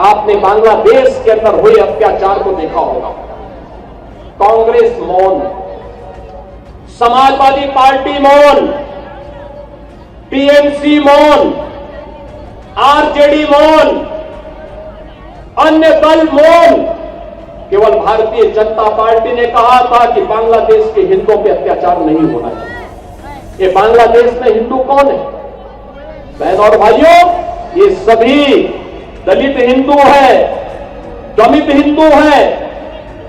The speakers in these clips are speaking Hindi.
आपने बांग्लादेश के अंदर हुए अत्याचार को देखा होगा। कांग्रेस मौन, समाजवादी पार्टी मौन, टीएमसी मौन, आरजेडी मौन, अन्य दल मौन। केवल भारतीय जनता पार्टी ने कहा था कि बांग्लादेश के हिंदुओं पे अत्याचार नहीं होना चाहिए। ये बांग्लादेश में हिंदू कौन है? बहन और भाइयों, ये सभी दलित हिंदू है, दलित हिंदू है।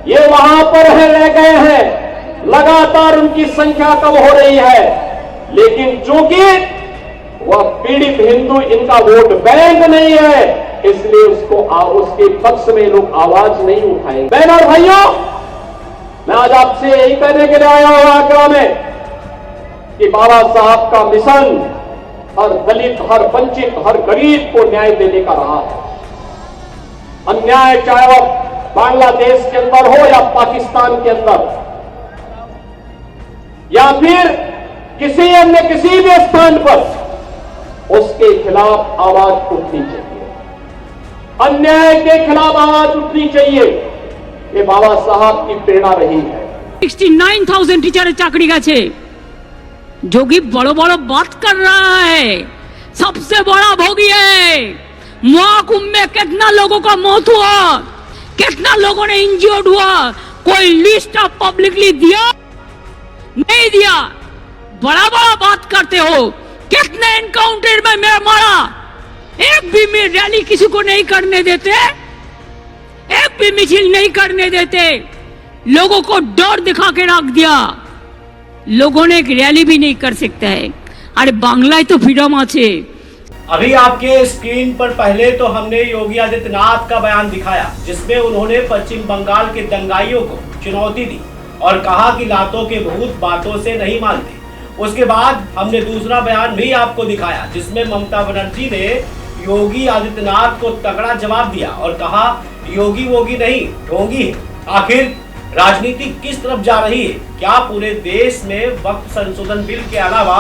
ये वहां पर रह गए हैं, लगातार उनकी संख्या कम हो रही है, लेकिन चूंकि वह पीड़ित हिंदू इनका वोट बैंक नहीं है, इसलिए उसके पक्ष में लोग आवाज नहीं उठाएंगे। बहन और भाइयों, मैं आज आपसे यही कहने के लिए आया हूं आगरा में कि बाबा साहब का मिशन हर दलित, हर वंचित, हर गरीब को न्याय देने का रहा है। अन्याय चाहे वह बांग्लादेश के अंदर हो या पाकिस्तान के अंदर या फिर किसी अन्य किसी भी स्थान पर, उसके खिलाफ आवाज उठनी चाहिए, अन्याय के खिलाफ आवाज उठनी चाहिए। ये बाबा साहब की प्रेरणा रही है। 69,000 टीचर चाकरी गए। जोगी बड़ो बड़ो बात कर रहा है, सबसे बड़ा भोगी है। महाकुंभ में कितना लोगों का मौत हुआ, कितना लोगों ने इंजर्ड हुआ, कोई लिस्ट ऑफ पब्लिकली दिया? नहीं दिया। बड़ा बड़ा बात करते हो। कितने एनकाउंटर में मैं मारा, एक भी में रैली किसी को नहीं करने देते, एक भी मिছিল नहीं करने देते, लोगों को डर दिखा के रख दिया। लोगों ने एक रैली भी नहीं कर सकता है। अरे बांग्लाय तो फ्रीडम आछे। अभी आपके स्क्रीन पर पहले तो हमने योगी आदित्यनाथ का बयान दिखाया, जिसमें उन्होंने पश्चिम बंगाल के दंगाइयों को चुनौती दी और कहा कि लातों के भूत बातों से नहीं मानते। उसके बाद हमने दूसरा बयान भी आपको दिखाया, जिसमें ममता बनर्जी ने योगी आदित्यनाथ को तगड़ा जवाब दिया और कहा योगी वोगी नहीं, ढोंगी है। आखिर राजनीति किस तरफ जा रही है? क्या पूरे देश में वक्फ संशोधन बिल के अलावा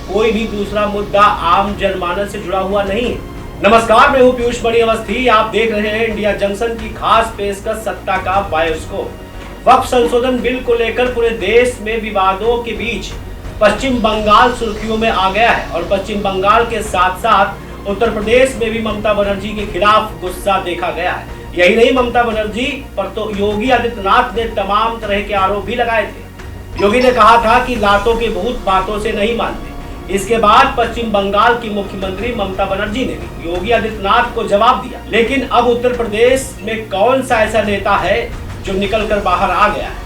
कोई भी दूसरा मुद्दा आम जनमानस से जुड़ा हुआ नहीं है? नमस्कार, मैं हूं पीयूष बड़ी अवस्थी। आप देख रहे हैं इंडिया जंक्शन की खास पेशकश सत्ता का बायोस्कोप। वक्फ संशोधन बिल को लेकर पूरे देश में विवादों के बीच पश्चिम बंगाल सुर्खियों में आ गया है और पश्चिम बंगाल के साथ साथ उत्तर प्रदेश में भी ममता बनर्जी के खिलाफ गुस्सा देखा गया है। यही नहीं, ममता बनर्जी पर तो योगी आदित्यनाथ ने तमाम तरह के आरोप भी लगाए थे। योगी ने कहा था कि लातों के भूत बातों से नहीं मानते। इसके बाद पश्चिम बंगाल की मुख्यमंत्री ममता बनर्जी ने भी योगी आदित्यनाथ को जवाब दिया। लेकिन अब उत्तर प्रदेश में कौन सा ऐसा नेता है जो निकल कर बाहर आ गया है,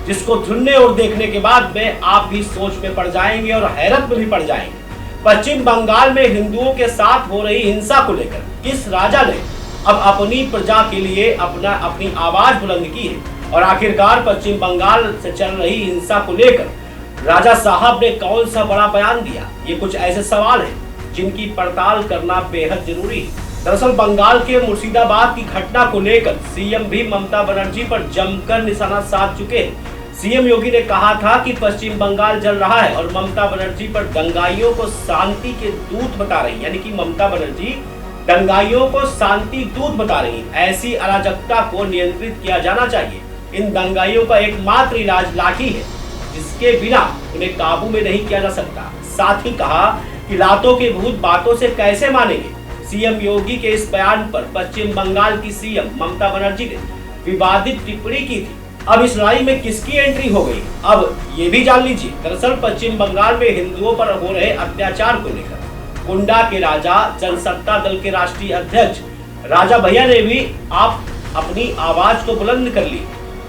जिसको सुनने और देखने के बाद में आप भी सोच में पड़ जाएंगे और हैरत में भी पड़ जाएंगे। पश्चिम बंगाल में हिंदुओं के साथ हो रही हिंसा को लेकर किस राजा ने अब अपनी प्रजा के लिए अपनी आवाज बुलंद की है और आखिरकार पश्चिम बंगाल से चल रही हिंसा को लेकर राजा साहब ने कौन सा बड़ा बयान दिया? ये कुछ ऐसे सवाल हैं जिनकी पड़ताल करना बेहद जरूरी है। दरअसल बंगाल के मुर्शिदाबाद की घटना को लेकर सीएम भी ममता बनर्जी पर जमकर निशाना साध चुके हैं। सीएम योगी ने कहा था कि पश्चिम बंगाल जल रहा है और ममता बनर्जी पर दंगाइयों को शांति के दूत बता रही, यानी कि ममता बनर्जी दंगाइयों को शांति दूत बता रही। ऐसी अराजकता को नियंत्रित किया जाना चाहिए। इन दंगाइयों का एकमात्र इलाज लाठी है, जिसके बिना उन्हें काबू में नहीं किया जा सकता। साथ ही कहा कि लातों के भूत बातों से कैसे मानेंगे। सीएम योगी के इस बयान पर पश्चिम बंगाल की सीएम ममता बनर्जी ने विवादित टिप्पणी की थी। अब इस लड़ाई में किसकी एंट्री हो गई, अब ये भी जान लीजिए। दरअसल पश्चिम बंगाल में हिंदुओं पर हो रहे अत्याचार को लेकर कुंडा के राजा, जनसत्ता दल के राष्ट्रीय अध्यक्ष राजा भैया ने भी अपनी आवाज को बुलंद कर ली,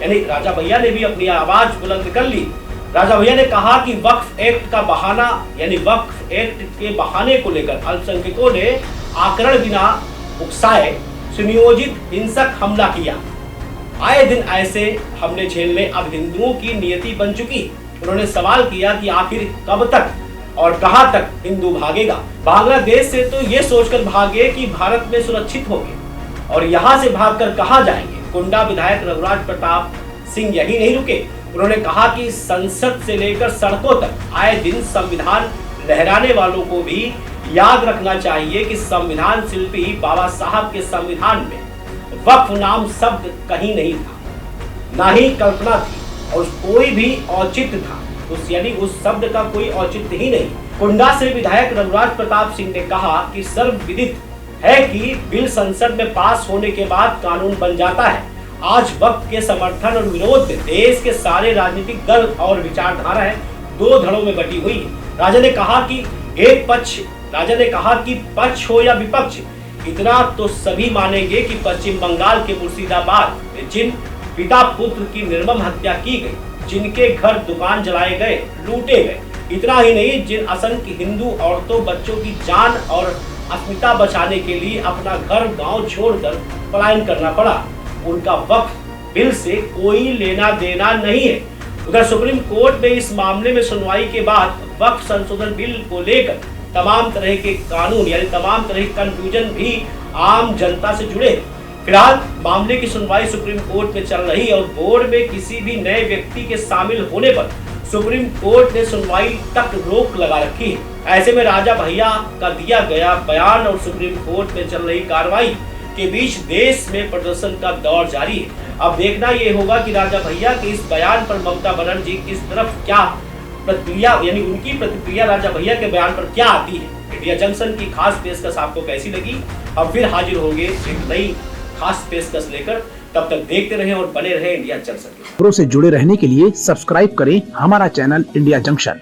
यानी राजा भैया ने भी अपनी आवाज बुलंद कर ली। राजा भैया ने कहा कि वक्फ एक्ट का बहाना, यानी वक्फ एक्ट के बहाने को लेकर अल्पसंख्यकों ने आकरण बिना उकसाए सुनियोजित हिंसक हमला किया। आए दिन ऐसे हमले झेलने अब हिंदुओं की नियति बन चुकी। उन्होंने सवाल किया कि आखिर कब तक और कहां तक हिंदू भागेगा। बांग्लादेश से तो ये सोचकर भागे कि भारत में सुरक्षित होंगे और यहाँ से भागकर कहां जाएंगे। कुंडा विधायक रघुराज प्रताप सिंह यही नहीं रुके। उन्होंने कहा कि संसद से लेकर सड़कों तक आए दिन संविधान लहराने वालों को भी याद रखना चाहिए कि संविधान शिल्पी बाबा साहब के संविधान में वक्फ नाम शब्द कहीं नहीं था, ना ही कल्पना थी और कोई भी औचित्य था, उस यानी उस शब्द का कोई औचित्य ही नहीं। कुंडा से विधायक रघुराज प्रताप सिंह ने कहा कि सर्वविदित है कि बिल संसद में पास होने के बाद कानून बन जाता है। आज वक्त के समर्थन और विरोध में देश के सारे राजनीतिक दल और विचारधाराएं दो धड़ों में बटी हुई है। राजा ने कहा कि पक्ष हो या विपक्ष, इतना तो सभी मानेंगे कि पश्चिम बंगाल के मुर्शिदाबाद में जिन पिता पुत्र की निर्मम हत्या की गई, जिनके घर दुकान जलाए गए, लूटे गए, इतना ही नहीं जिन असंख्य हिंदू औरतों बच्चों की जान और अस्मिता बचाने के लिए अपना घर गांव छोड़कर पलायन करना पड़ा, उनका वक्फ बिल से कोई लेना देना नहीं है। उधर सुप्रीम कोर्ट में इस मामले में सुनवाई के बाद वक्फ संशोधन बिल को लेकर तमाम तरह के कानून यानी तमाम तरह के कंफ्यूजन भी आम जनता से जुड़े। फिलहाल मामले की सुनवाई सुप्रीम कोर्ट में चल रही है और बोर्ड में किसी भी नए व्यक्ति के शामिल होने पर सुप्रीम कोर्ट ने सुनवाई तक रोक लगा रखी है। ऐसे में राजा भैया का दिया गया बयान और सुप्रीम कोर्ट में चल रही कार्रवाई के बीच देश में प्रदर्शन का दौर जारी है। अब देखना ये होगा कि राजा भैया के इस बयान पर ममता बनर्जी किस तरफ क्या प्रतिक्रिया यानी उनकी प्रतिक्रिया राजा भैया के बयान पर क्या आती है। इंडिया जंक्शन की खास पेशकश आपको कैसी लगी? अब फिर हाजिर होंगे एक नई खास पेशकश लेकर, तब तक देखते रहें और बने रहें इंडिया जंक्शन। खबरों से जुड़े रहने के लिए सब्सक्राइब करें हमारा चैनल इंडिया जंक्शन।